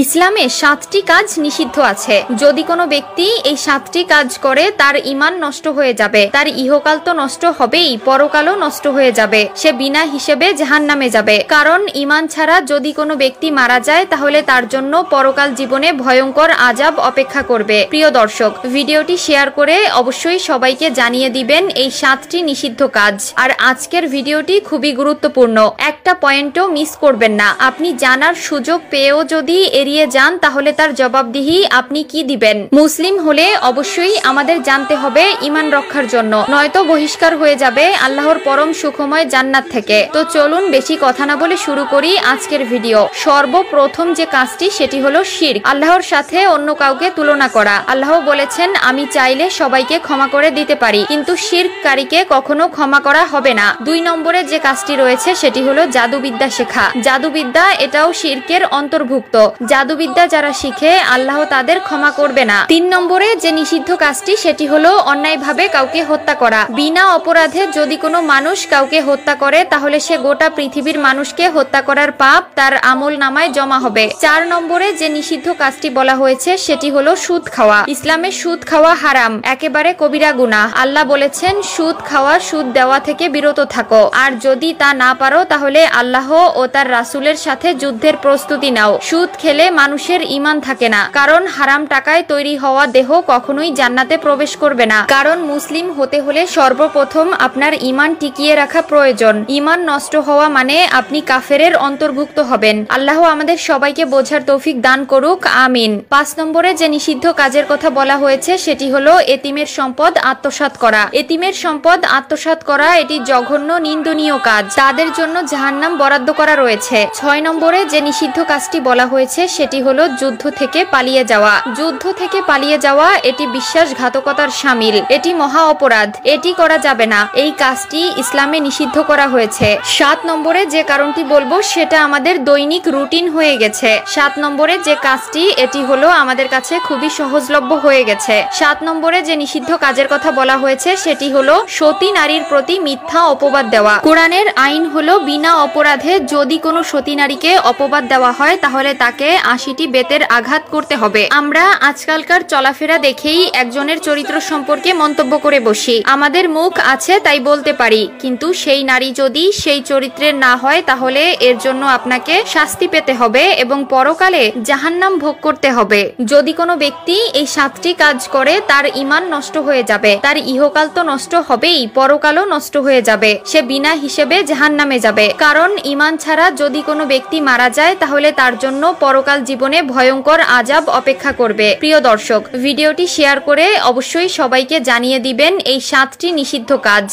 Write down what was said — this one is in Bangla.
ইসলামে ৭টি কাজ নিষিদ্ধ আছে। যদি কোনো ব্যক্তি এই ৭টি কাজ করে তার ঈমান নষ্ট হয়ে যাবে, তার ইহকাল তো নষ্ট হবেই, পরকালও নষ্ট হয়ে যাবে, সে বিনা হিসেবে জাহান্নামে যাবে। কারণ ঈমান ছাড়া যদি কোনো ব্যক্তি মারা যায় তাহলে তার জন্য পরকাল জীবনে ভয়ঙ্কর আযাব অপেক্ষা করবে। প্রিয় দর্শক, ভিডিওটি শেয়ার করে অবশ্যই সবাইকে জানিয়ে দিবেন এই ৭টি নিষিদ্ধ কাজ। আর আজকের ভিডিওটি খুবই গুরুত্বপূর্ণ, একটা পয়েন্টও মিস করবেন না। আপনি জানার সুযোগ পেয়েও যদি এড়িয়ে যান তাহলে তার জবাবদিহি আপনি কি দিবেন? মুসলিম হলে অবশ্যই আমাদের জানতে হবে ঈমান রক্ষার জন্য, নয়তো বহিষ্কার হয়ে যাবে আল্লাহর পরম সুখময় জান্নাত থেকে। তো চলুন বেশি কথা না বলে শুরু করি আজকের ভিডিও। সর্বপ্রথম যে কাজটি সেটি হলো শিরক, আল্লাহর সাথে অন্য কাউকে তুলনা করা। আল্লাহ বলেছেন, আমি চাইলে সবাইকে ক্ষমা করে দিতে পারি, কিন্তু শিরককারীকে কখনো ক্ষমা করা হবে না। ২ নম্বরে যে কাজটি রয়েছে সেটি হলো জাদুবিদ্যা শেখা। জাদুবিদ্যা এটাও শিরকের অন্তর্ভুক্ত। জাদুবিদ্যা যারা শিখে আল্লাহ তাদের ক্ষমা করবে না। ৩ নম্বরে যে নিষিদ্ধ কাজটি সেটি হলো অন্যায়ভাবে কাউকে হত্যা করা। বিনা অপরাধে যদি কোনো মানুষ কাউকে হত্যা করে তাহলে সে গোটা পৃথিবীর মানুষকে হত্যা করার পাপ তার আমল নামায় জমা হবে। ৪ নম্বরে যে নিষিদ্ধ কাজটি বলা হয়েছে সেটি হলো সুদ খাওয়া। ইসলামে সুদ খাওয়া হারাম, একেবারে কবিরা গুনাহ। আল্লাহ বলেছেন, সুদ খাওয়া, সুদ দেওয়া থেকে বিরত থাকো। আর যদি তা না পারো তাহলে আল্লাহ ও তার রাসূলের সাথে যুদ্ধের প্রস্তুতি নাও। সুদ খেলে মানুষের ঈমান থাকে না, কারণ হারাম টাকায় তৈরি হওয়া দেহ কখনোই জান্নাতে প্রবেশ করবে না। কারণ মুসলিম হতে হলে সর্বপ্রথম আপনার ঈমান টিকিয়ে রাখা প্রয়োজন। ঈমান নষ্ট হওয়া মানে আপনি কাফেরের অন্তর্ভুক্ত হবেন। আল্লাহ আমাদের সবাইকে বোঝার তৌফিক দান করুক, আমিন। ৫ নম্বরে যে নিষিদ্ধ কাজের কথা বলা হয়েছে সেটি হলো এতিমের সম্পদ আত্মসাৎ করা। এতিমের সম্পদ আত্মসাৎ করা এটি জঘন্য নিন্দনীয় কাজ, তাদের জন্য জাহান্নাম বরাদ্দ করা রয়েছে। ৬ নম্বরে যে নিষিদ্ধ কাজটি বলা হয়েছে সেটি হলো যুদ্ধ থেকে পালিয়ে যাওয়া। যুদ্ধ থেকে পালিয়ে যাওয়া এটি বিশ্বাসঘাতকতার শামিল, এটি মহা অপরাধ, এটি করা যাবে না। এই কাজটি ইসলামে নিষিদ্ধ করা হয়েছে। ৭ নম্বরে যে কারণটি বলবো সেটা আমাদের দৈনিক রুটিন হয়ে গেছে। ৭ নম্বরে যে কাজটি এটি হলো আমাদের কাছে খুবই সহজলভ্য হয়ে গেছে। ৭ নম্বরে যে নিষিদ্ধ কাজের কথা বলা হয়েছে সেটি হলো সতী নারীর প্রতি মিথ্যা অপবাদ দেওয়া। কোরআনের আইন হলো বিনা অপরাধে যদি কোনো সতী নারীকে অপবাদ দেওয়া হয় তাহলে তাকে ৮০টি বেতের আঘাত করতে হবে। আমরা আজকালকার চলাফেরা দেখেই একজনের চরিত্র সম্পর্কে মন্তব্য করে বসি। আমাদের মুখ আছে তাই বলতে পারি, কিন্তু সেই নারী যদি সেই চরিত্রের না হয় তাহলে এর জন্য আপনাকে শাস্তি পেতে হবে এবং পরকালে জাহান্নাম ভোগ করতে হবে। যদি কোনো ব্যক্তি এই ৭টি কাজ করে তার ঈমান নষ্ট হয়ে যাবে, তার ইহকাল তো নষ্ট হবেই, পরকালও নষ্ট হয়ে যাবে, সে বিনা হিসেবে জাহান্নামে যাবে। কারণ ঈমান ছাড়া যদি কোনো ব্যক্তি মারা যায় তাহলে তার জন্য পরকাল জীবনে ভয়ঙ্কর আযাব অপেক্ষা করবে। প্রিয় দর্শক, ভিডিওটি শেয়ার করে অবশ্যই সবাইকে জানিয়ে দিবেন এই ৭টি নিষিদ্ধ কাজ।